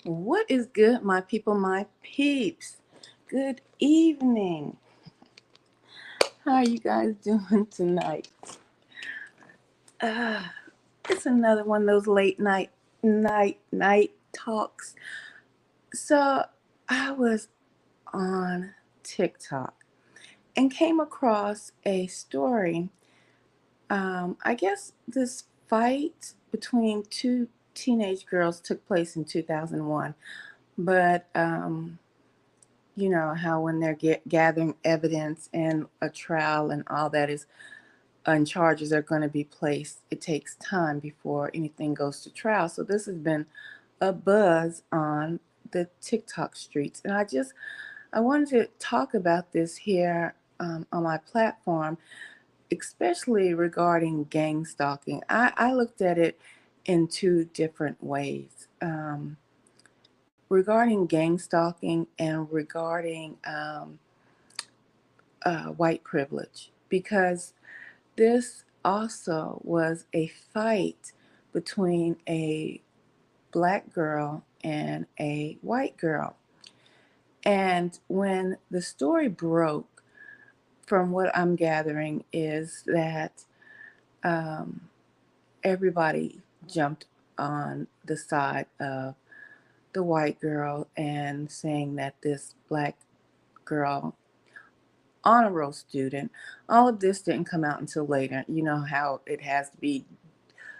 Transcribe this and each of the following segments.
What is good, my people, my peeps? Good evening. How are you guys doing tonight? Uh, it's another one of those late night talks. So I was on TikTok and came across a story. I guess this fight between two teenage girls took place in 2001, but you know how when they're gathering evidence and a trial and all that is and charges are going to be placed, it takes time before anything goes to trial. So this has been a buzz on the TikTok streets, and I wanted to talk about this here on my platform, especially regarding gang stalking. I looked at it in two different ways. Regarding gang stalking and regarding white privilege, because this also was a fight between a black girl and a white girl. And when the story broke, from what I'm gathering, is that um, everybody jumped on the side of the white girl and saying that this black girl, honor roll student, all of this didn't come out until later. You know how it has to be.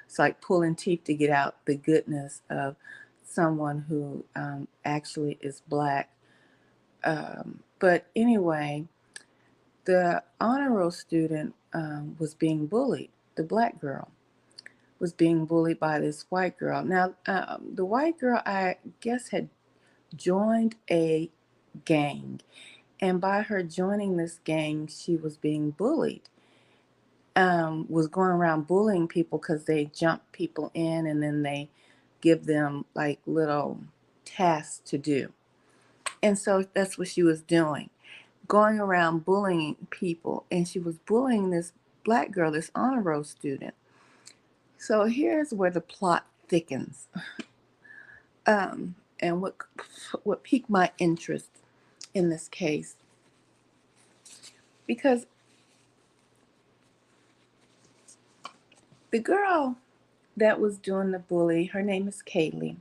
It's like pulling teeth to get out the goodness of someone who actually is black. But anyway, the honor roll student was being bullied. The black girl was being bullied by this white girl. Now, the white girl, I guess, had joined a gang. And by her joining this gang, she was being bullied. Was going around bullying people because they jump people in and then they give them like little tasks to do. And so that's what she was doing, going around bullying people. And she was bullying this black girl, this honor roll student. So here's where the plot thickens, and what piqued my interest in this case, because the girl that was doing the bully, her name is Kaylee.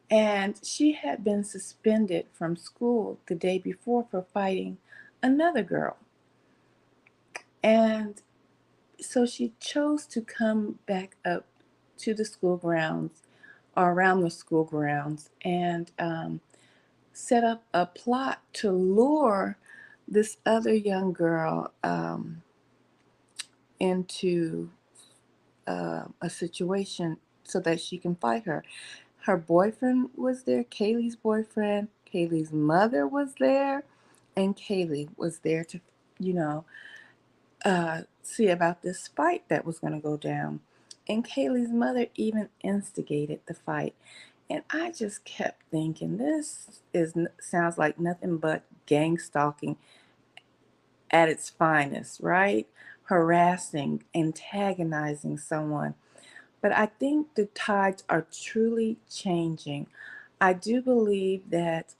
And she had been suspended from school the day before for fighting another girl. And so she chose to come back up to the school grounds or around the school grounds and set up a plot to lure this other young girl into a situation so that she can fight her. Her boyfriend was there, Kaylee's boyfriend. Kaylee's mother was there, and Kaylee was there to, you know, see about this fight that was going to go down. And Kaylee's mother even instigated the fight. And I just kept thinking, this sounds like nothing but gang stalking at its finest, right? Harassing, antagonizing someone. But I think the tides are truly changing. I do believe that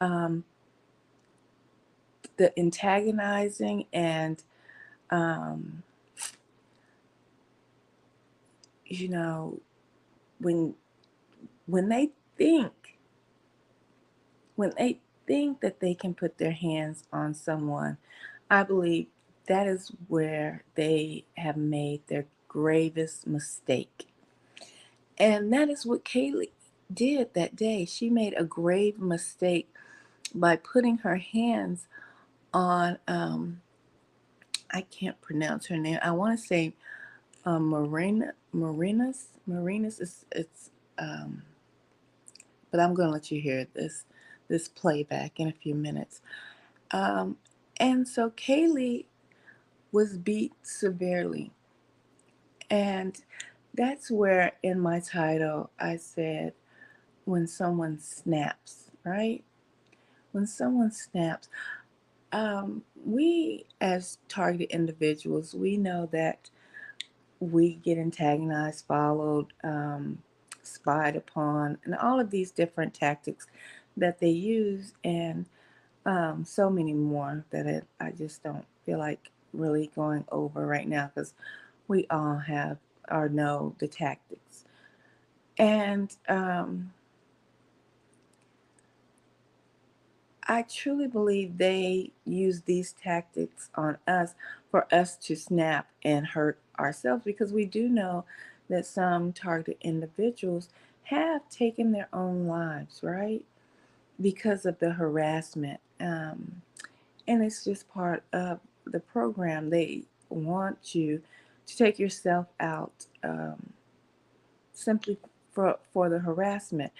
um, the antagonizing and, um, you know, when when they think when they think that they can put their hands on someone, I believe that is where they have made their gravest mistake. And that is what Kaylee did that day. She made a grave mistake by putting her hands on, I can't pronounce her name. I want to say Marinus is it's but I'm going to let you hear this playback in a few minutes. Um, and so Kaylee was beat severely. And that's where in my title I said, when someone snaps, right? When someone snaps, we as targeted individuals, we know that we get antagonized, followed. spied upon, and all of these different tactics that they use, and so many more that I just don't feel like really going over right now because we all have or know the tactics. And I truly believe they use these tactics on us for us to snap and hurt ourselves, because we do know that some targeted individuals have taken their own lives, right? Because of the harassment. And it's just part of the program. They want you to take yourself out, simply for the harassment.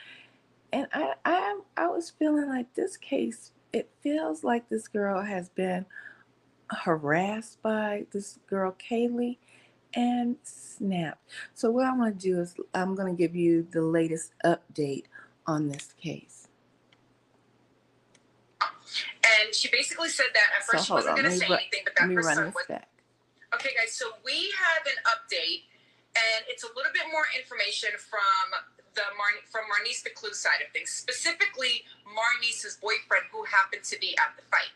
And I was feeling like this case, it feels like this girl has been harassed by this girl Kaylee and snapped. So what I'm going to do is I'm going to give you the latest update on this case. And she basically said that at first she wasn't going to say anything, but that her son was. Okay, guys, so we have an update, and it's a little bit more information from Maurice side of things, specifically Maurice's boyfriend, who happened to be at the fight.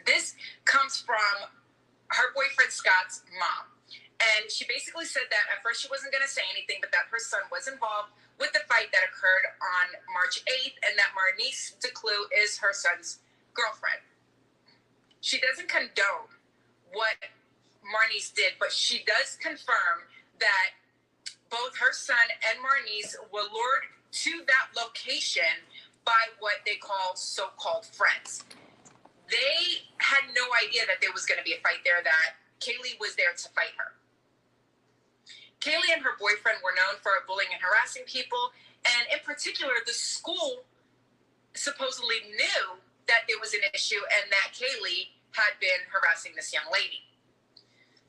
This comes from her boyfriend Scott's mom, and she basically said that at first she wasn't going to say anything, but that her son was involved with the fight that occurred on March 8th, and that Maurice is her son's girlfriend. She doesn't condone what Maurice did, but she does confirm that both her son and Maurice were lured to that location by what they call so-called friends. They had no idea that there was going to be a fight there, that Kaylee was there to fight her. Kaylee and her boyfriend were known for bullying and harassing people, and in particular, the school supposedly knew that there was an issue and that Kaylee had been harassing this young lady.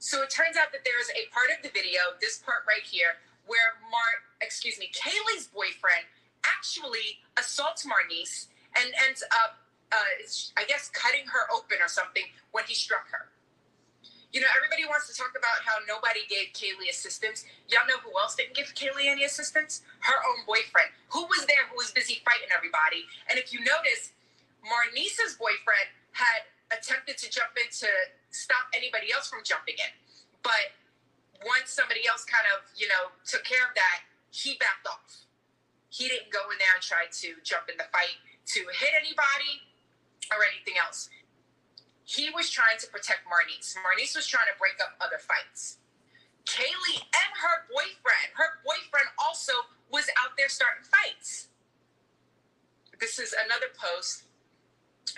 So it turns out that there is a part of the video, this part right here, where Kaylee's boyfriend actually assaults Maurice and ends up, I guess, cutting her open or something when he struck her. You know, everybody wants to talk about how nobody gave Kaylee assistance. Y'all know who else didn't give Kaylee any assistance? Her own boyfriend, who was there, who was busy fighting everybody. And if you notice, Maurice's boyfriend had attempted to jump in to stop anybody else from jumping in. But once somebody else kind of, took care of that, he backed off. He didn't go in there and try to jump in the fight to hit anybody or anything else. He was trying to protect Maurice. Maurice was trying to break up other fights. Kaylee and her boyfriend also was out there starting fights. This is another post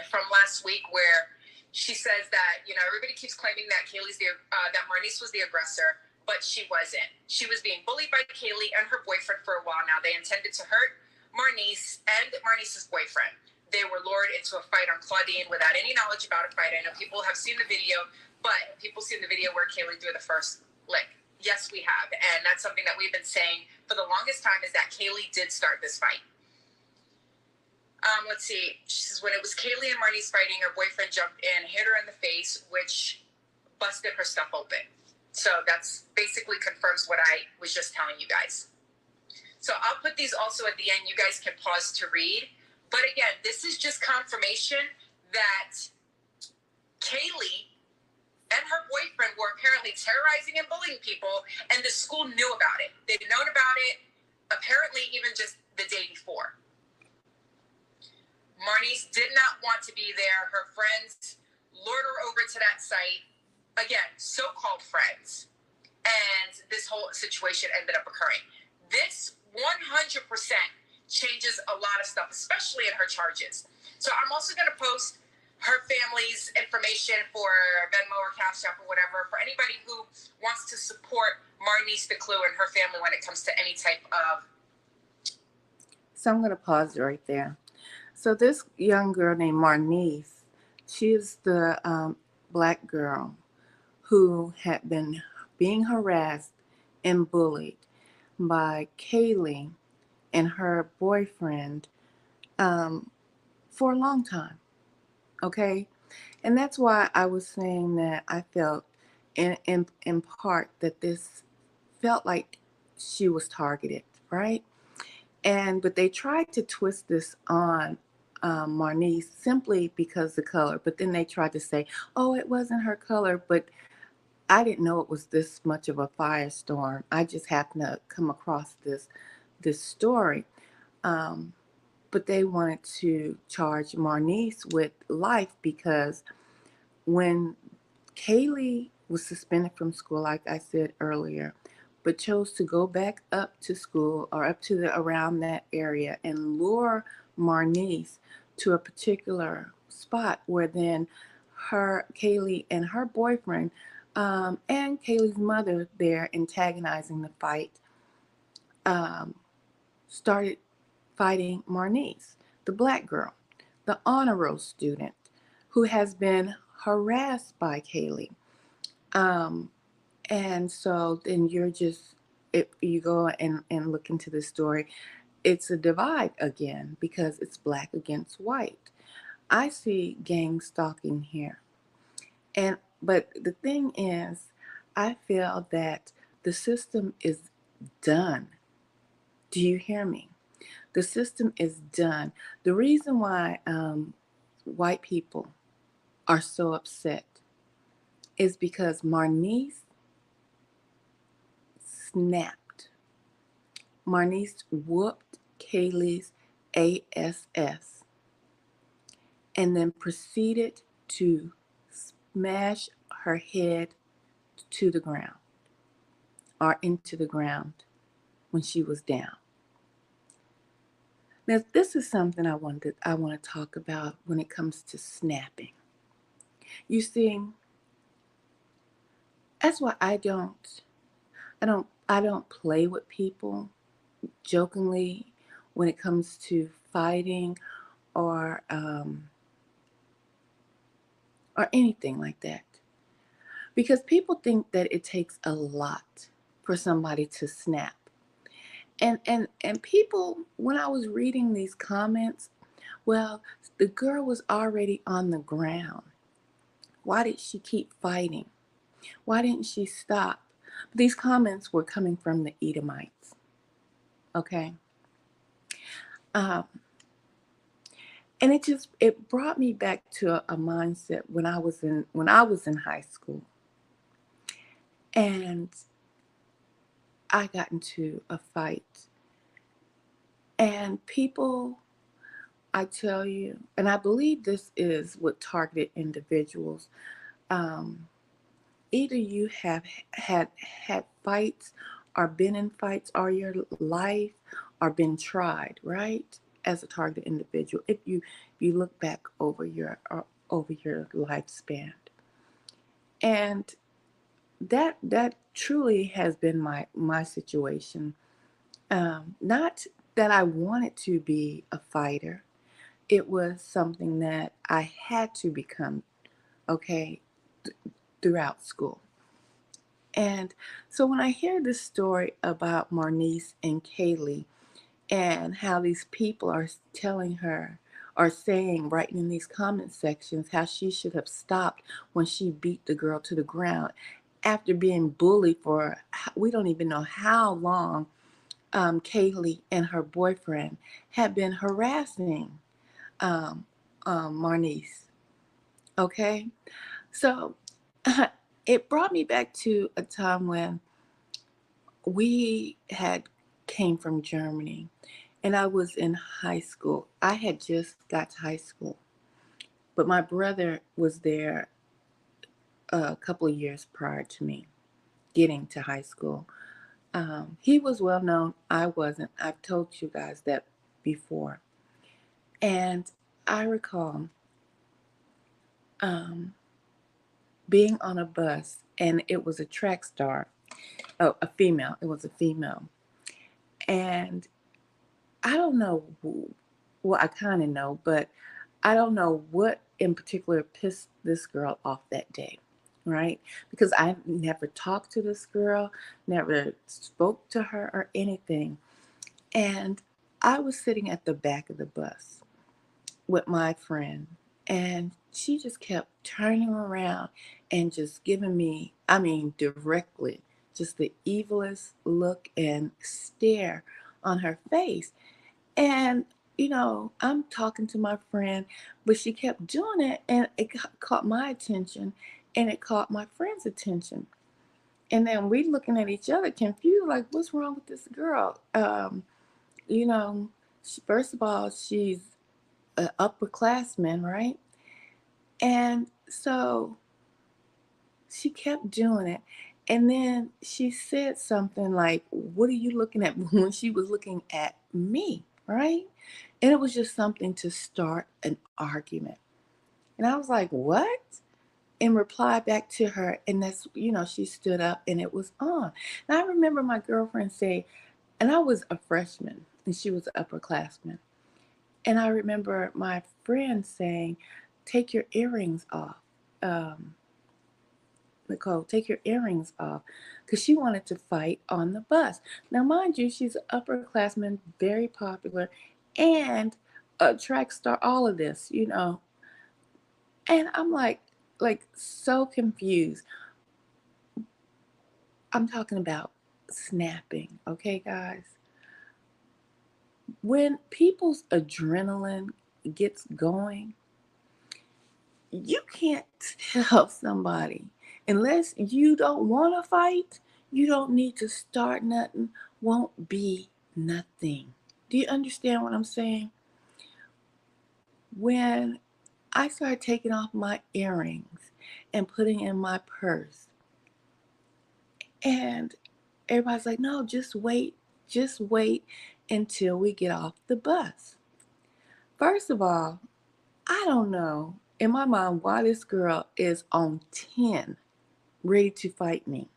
from last week where she says that, everybody keeps claiming that that Maurice was the aggressor, but she wasn't. She was being bullied by Kaylee and her boyfriend for a while now. They intended to hurt Maurice and Maurice's boyfriend. They were lured into a fight on Claudine without any knowledge about a fight. I know people have seen the video, but people seen the video where Kaylee threw the first lick. Yes, we have. And that's something that we've been saying for the longest time, is that Kaylee did start this fight. Let's see. She says, when it was Kaylee and Maurice fighting, her boyfriend jumped in, hit her in the face, which busted her stuff open. So that's basically confirms what I was just telling you guys. So I'll put these also at the end. You guys can pause to read. But again, this is just confirmation that Kaylee and her boyfriend were apparently terrorizing and bullying people, and the school knew about it. They'd known about it, apparently even just the day before. Maurice did not want to be there. Her friends lured her over to that site. Again, so-called friends. And this whole situation ended up occurring. This 100% changes a lot of stuff, especially in her charges. So I'm also going to post her family's information for Venmo or CashApp or whatever, for anybody who wants to support Maurice and her family when it comes to any type of... So I'm going to pause right there. So this young girl named Maurice, she is the black girl who had been being harassed and bullied by Kaylee and her boyfriend for a long time. Okay? And that's why I was saying that I felt in part that this felt like she was targeted, right? But they tried to twist this on Marnice simply because the color. But then they tried to say, "Oh, it wasn't her color." But I didn't know it was this much of a firestorm. I just happened to come across this story. Um, but they wanted to charge Marnice with life because when Kaylee was suspended from school, like I said earlier, but chose to go back up to school or up to around that area and lure Marnice to a particular spot where then Kaylee and her boyfriend and Kaylee's mother there antagonizing the fight um, started fighting Marnice, the black girl, the honor roll student who has been harassed by Kaylee. Um, and so then if you go and look into the story, it's a divide again because it's black against white. I see gang stalking here. But the thing is, I feel that the system is done. Do you hear me? The system is done. The reason why white people are so upset is because Marnice snapped. Marnice whooped Kaylee's ASS and then proceeded to smash her head to the ground or into the ground when she was down. Now, this is something I want to talk about when it comes to snapping. You see, that's why I don't play with people jokingly when it comes to fighting or or anything like that. Because people think that it takes a lot for somebody to snap. And people, when I was reading these comments, well, the girl was already on the ground. Why did she keep fighting? Why didn't she stop? These comments were coming from the Edomites. Okay. Um, and it brought me back to a mindset when I was in high school, and I got into a fight, and people, I tell you, and I believe this is with targeted individuals. Um, Either you have had fights, or been in fights all your life, or been tried, right? As a targeted individual, if you look back over your lifespan, and that truly has been my situation. Not that I wanted to be a fighter. It was something that I had to become, okay, throughout school. And so when I hear this story about Marnice and Kaylee and how these people are telling her or saying, writing in these comment sections, how she should have stopped when she beat the girl to the ground after being bullied for we don't even know how long, Kaylee and her boyfriend had been harassing um, Marnice. Okay? So it brought me back to a time when we had came from Germany and I was in high school. I had just got to high school, but my brother was there a couple of years prior to me getting to high school. He was well known. I wasn't. I've told you guys that before. And I recall um, being on a bus, and it was a track star. Oh, a female. It was a female. And I don't know. Well, I kind of know, but I don't know what in particular pissed this girl off that day, right? Because I never talked to this girl, never spoke to her or anything. And I was sitting at the back of the bus with my friend, and she just kept turning around and just giving me, I mean, directly, just the evilest look and stare on her face. And, I'm talking to my friend, but she kept doing it, and it caught my attention, and it caught my friend's attention. And then we looking at each other confused, like, what's wrong with this girl? You know, first of all, she's an upperclassman, right? And so she kept doing it. And then she said something like, "What are you looking at?" when she was looking at me, right? And it was just something to start an argument. And I was like, "What?" And replied back to her. And she stood up and it was on. And I remember my girlfriend say, and I was a freshman and she was an upperclassman. And I remember my friend saying, "Take your earrings off. Um, Nicole, take your earrings off," because she wanted to fight on the bus. Now, mind you, she's an upperclassman, very popular, and a track star, all of this. And I'm like so confused. I'm talking about snapping, okay, guys? When people's adrenaline gets going, you can't tell somebody unless you don't want to fight, you don't need to start nothing, won't be nothing. Do you understand what I'm saying? When I started taking off my earrings and putting in my purse, and everybody's like, "No, just wait until we get off the bus." First of all, I don't know in my mind why this girl is on 10 ready to fight me.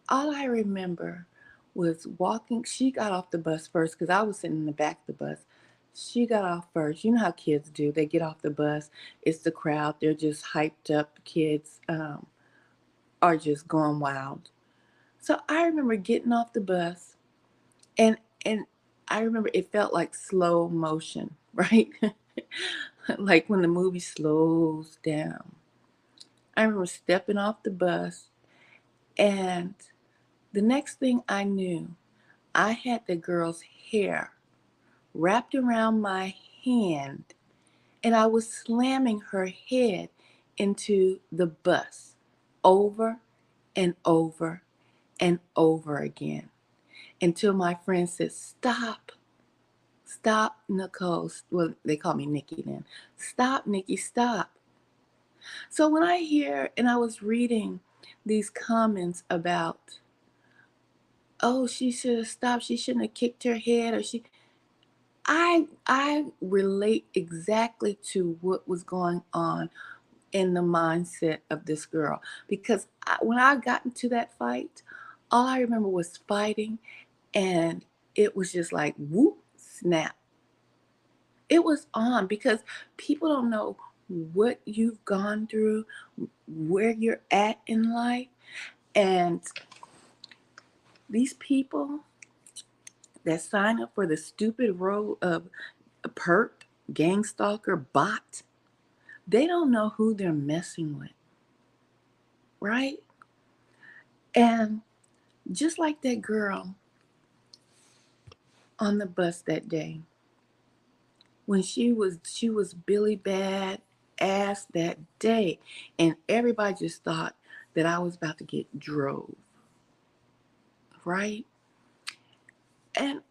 All I remember was walking. She got off the bus first because I was sitting in the back of the bus. She got off first. You know how kids do. They get off the bus. It's the crowd. They're just hyped up. Kids are just going wild. So I remember getting off the bus, and and I remember it felt like slow motion, right? Like when the movie slows down. I remember stepping off the bus, and the next thing I knew, I had the girl's hair wrapped around my hand, and I was slamming her head into the bus over and over and over again until my friend said, "Stop, stop, Nicole." Well, they call me Nikki then. "Stop, Nikki, stop." So when I hear, and I was reading these comments about, "Oh, she should have stopped. She shouldn't have kicked her head," or I relate exactly to what was going on in the mindset of this girl, because when I got into that fight, all I remember was fighting, and it was just like whoop, snap. It was on because people don't know what you've gone through, where you're at in life, and these people that sign up for the stupid role of a perp, gang stalker, bot, they don't know who they're messing with, right? And just like that girl on the bus that day, when she was Billy Bad ass that day, and everybody just thought that I was about to get drove, right? And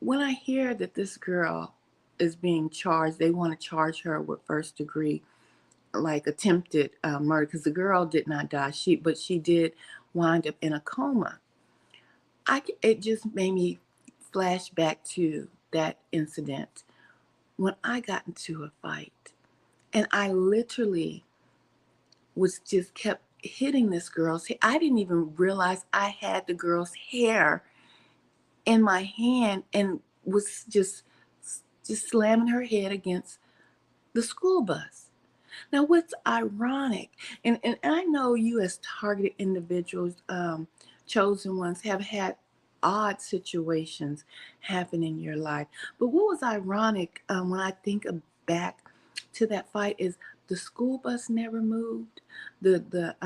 when I hear that this girl is being charged, they want to charge her with first degree, like attempted murder, because the girl did not die. But she did wind up in a coma. It just made me flash back to that incident when I got into a fight, and I literally was just kept hitting this girl's hair. I didn't even realize I had the girl's hair in my hand, and was just slamming her head against the school bus. Now, what's ironic, and I know you as targeted individuals, chosen ones, have had odd situations happen in your life. But what was ironic, when I think back to that fight, is the school bus never moved. The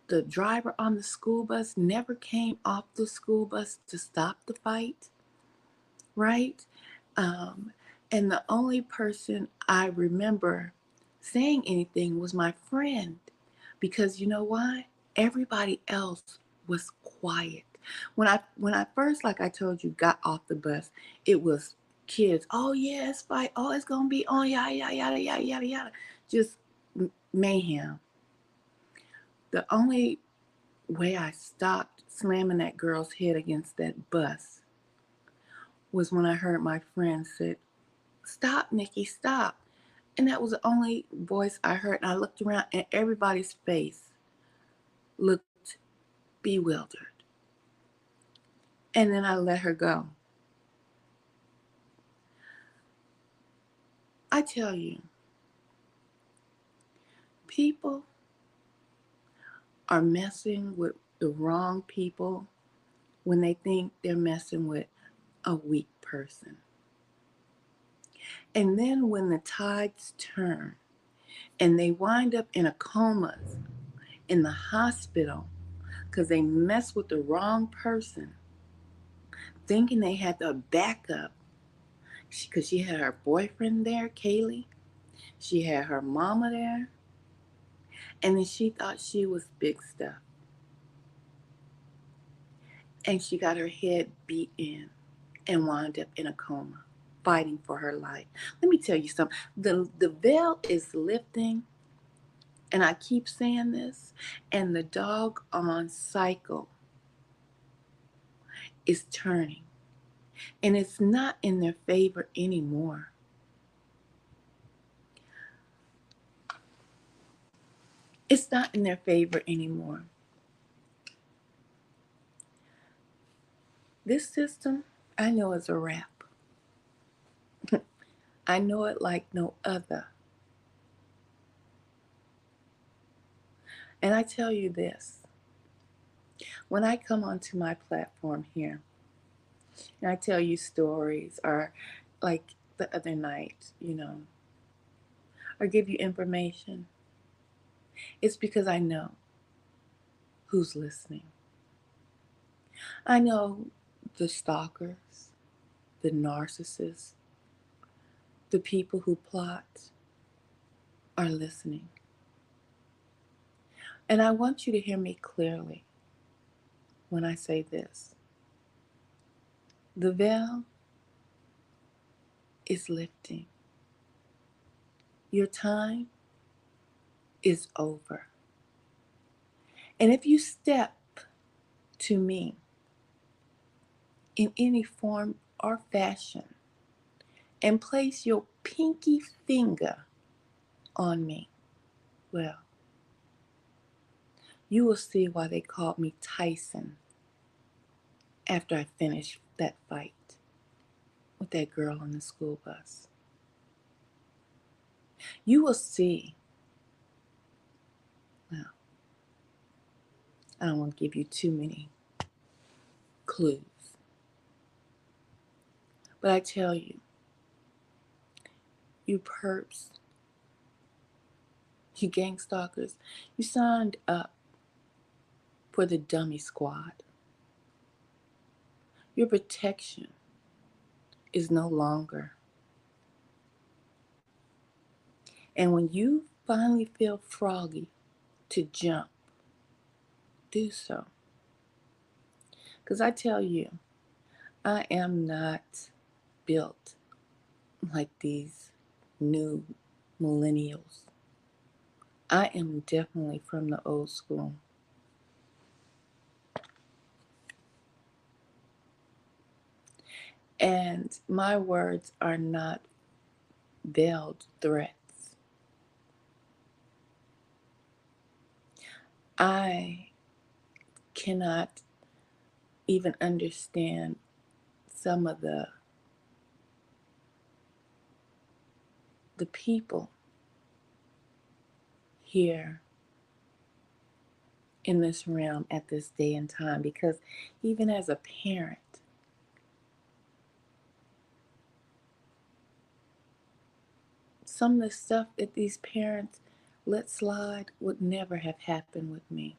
the driver on the school bus never came off the school bus to stop the fight, right? Um, and the only person I remember saying anything was my friend, because you know why? Everybody else was quiet. When I first, like I told you, got off the bus, it was kids. Oh yeah, it's fight. Oh, it's gonna be on yada yada yada yada yada yada. Just mayhem. The only way I stopped slamming that girl's head against that bus was when I heard my friend say, "Stop, Nikki, stop." And that was the only voice I heard. And I looked around and everybody's face looked bewildered. And then I let her go. I tell you, people are messing with the wrong people when they think they're messing with a weak person. And then when the tides turn and they wind up in a coma in the hospital because they messed with the wrong person, thinking they had the backup, because she had her boyfriend there, Kaylee, she had her mama there, and then she thought she was big stuff. And she got her head beat in and wound up in a coma, fighting for her life. Let me tell you something. The veil is lifting, and I keep saying this, and the doggone cycle is turning. And it's not in their favor anymore. It's not in their favor anymore. This system, I know, is a wrap. I know it like no other. And I tell you this, when I come onto my platform here and I tell you stories, or like the other night, or give you information, it's because I know who's listening. I know the stalkers, the narcissists, the people who plot are listening. And I want you to hear me clearly when I say this. The veil is lifting. Your time is over. And if you step to me in any form or fashion and place your pinky finger on me, well, you will see why they called me Tyson after I finished that fight with that girl on the school bus. You will see. Well, I don't want to give you too many clues. But I tell you, you perps, you gang stalkers, you signed up for the dummy squad. Your protection is no longer. And when you finally feel froggy to jump, do so. Because I tell you, I am not built like these new millennials. I am definitely from the old school. And my words are not veiled threats. I cannot even understand some of the people here in this realm at this day and time, because even as a parent, some of the stuff that these parents let slide would never have happened with me.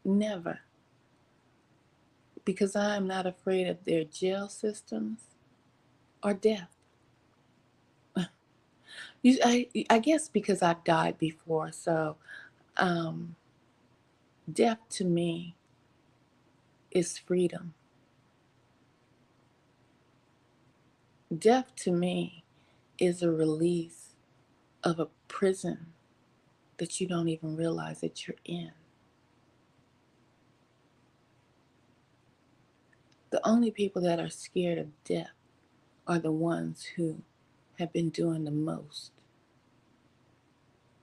Never. Because I am not afraid of their jail systems or death. I guess because I've died before, so death to me is freedom. Death to me is a release of a prison that you don't even realize that you're in. The only people that are scared of death are the ones who have been doing the most.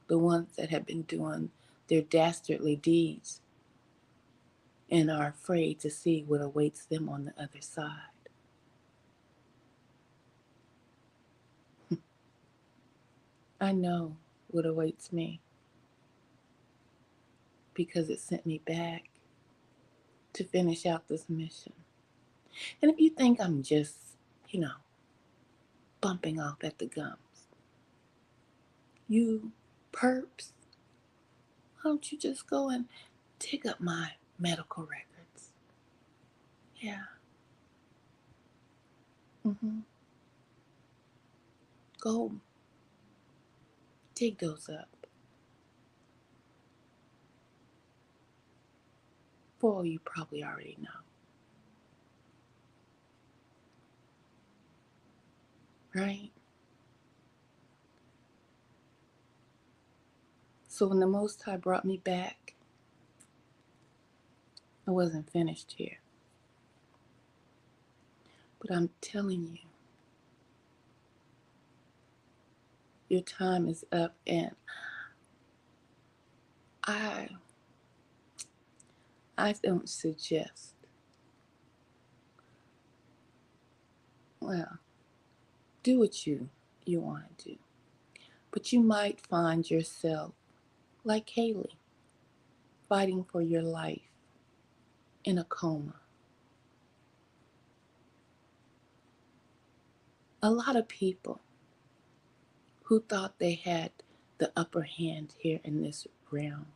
The ones that have been doing their dastardly deeds and are afraid to see what awaits them on the other side. I know what awaits me because it sent me back to finish out this mission. And if you think I'm just, bumping off at the gums, you perps, why don't you just go and dig up my medical records? Yeah. Go dig those up. For you probably already know. Right? So when the Most High brought me back, I wasn't finished here. But I'm telling you, your time is up, and I don't suggest, well, do what you want to do. But you might find yourself, like Kaylee, fighting for your life in a coma. A lot of people who thought they had the upper hand here in this realm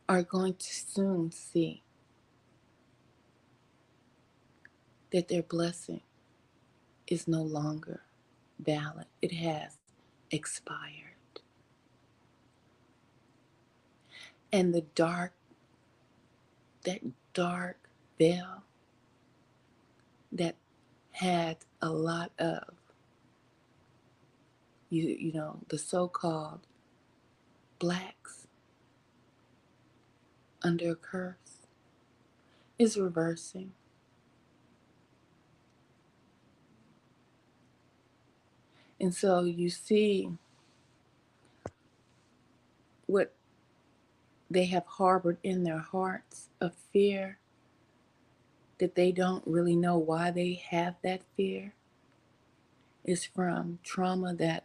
are going to soon see that their blessing is no longer valid. It has expired. And that dark veil that had a lot of, the so-called blacks under a curse is reversing. And so you see what they have harbored in their hearts of fear, that they don't really know why they have that fear, is from trauma that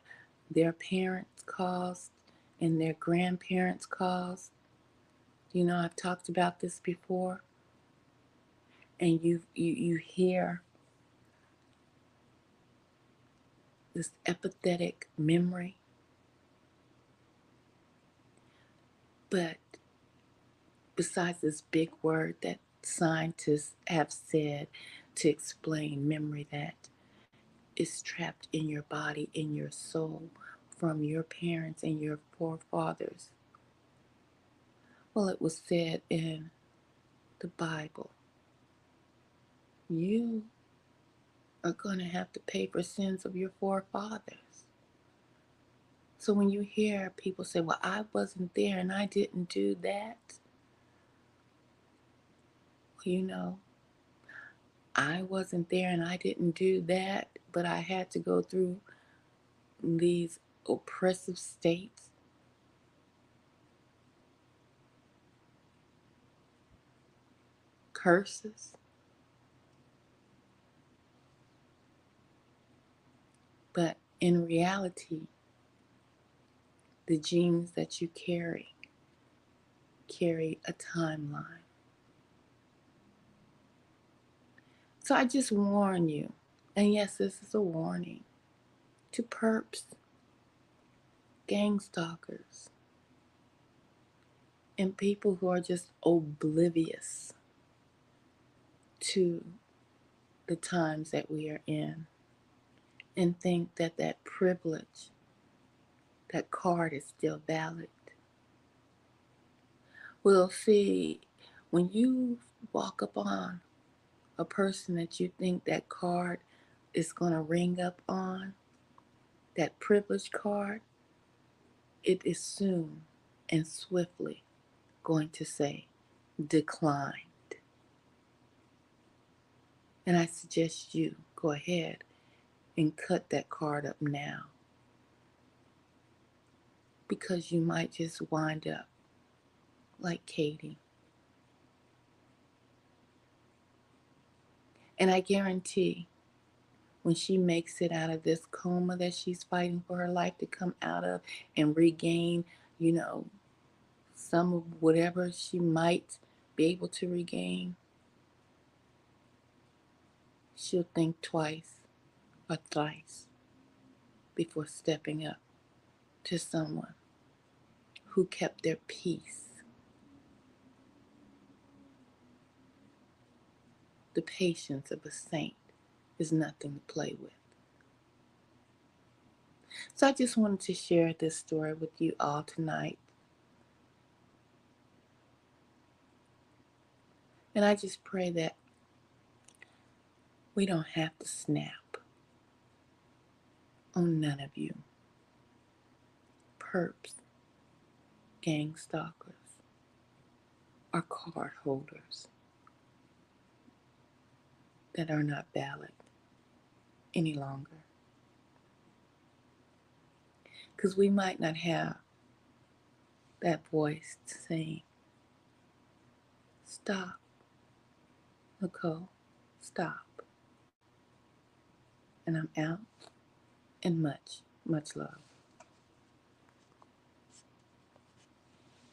their parents caused and their grandparents caused. I've talked about this before, and you hear this empathetic memory, but besides this big word that scientists have said to explain memory, that is trapped in your body, in your soul, from your parents and your forefathers. Well, it was said in the Bible, you are going to have to pay for sins of your forefathers. So when you hear people say, well, I wasn't there and I didn't do that, I wasn't there and I didn't do that, but I had to go through these oppressive states. Curses. But in reality, the genes that you carry a timeline. So I just warn you, and yes, this is a warning to perps, gang stalkers, and people who are just oblivious to the times that we are in and think that that privilege, that card is still valid. Well, see, when you walk upon a person that you think that card is going to ring up on, that privilege card, it is soon and swiftly going to say declined. And I suggest you go ahead and cut that card up now, because you might just wind up like Katie. And I guarantee when she makes it out of this coma that she's fighting for her life to come out of and regain, some of whatever she might be able to regain, she'll think twice or thrice before stepping up to someone who kept their peace. The patience of a saint is nothing to play with. So I just wanted to share this story with you all tonight. And I just pray that we don't have to snap on none of you perps, gang stalkers, or card holders that are not valid any longer. Because we might not have that voice to saying, stop, Nicole, stop. And I'm out, and much, much love.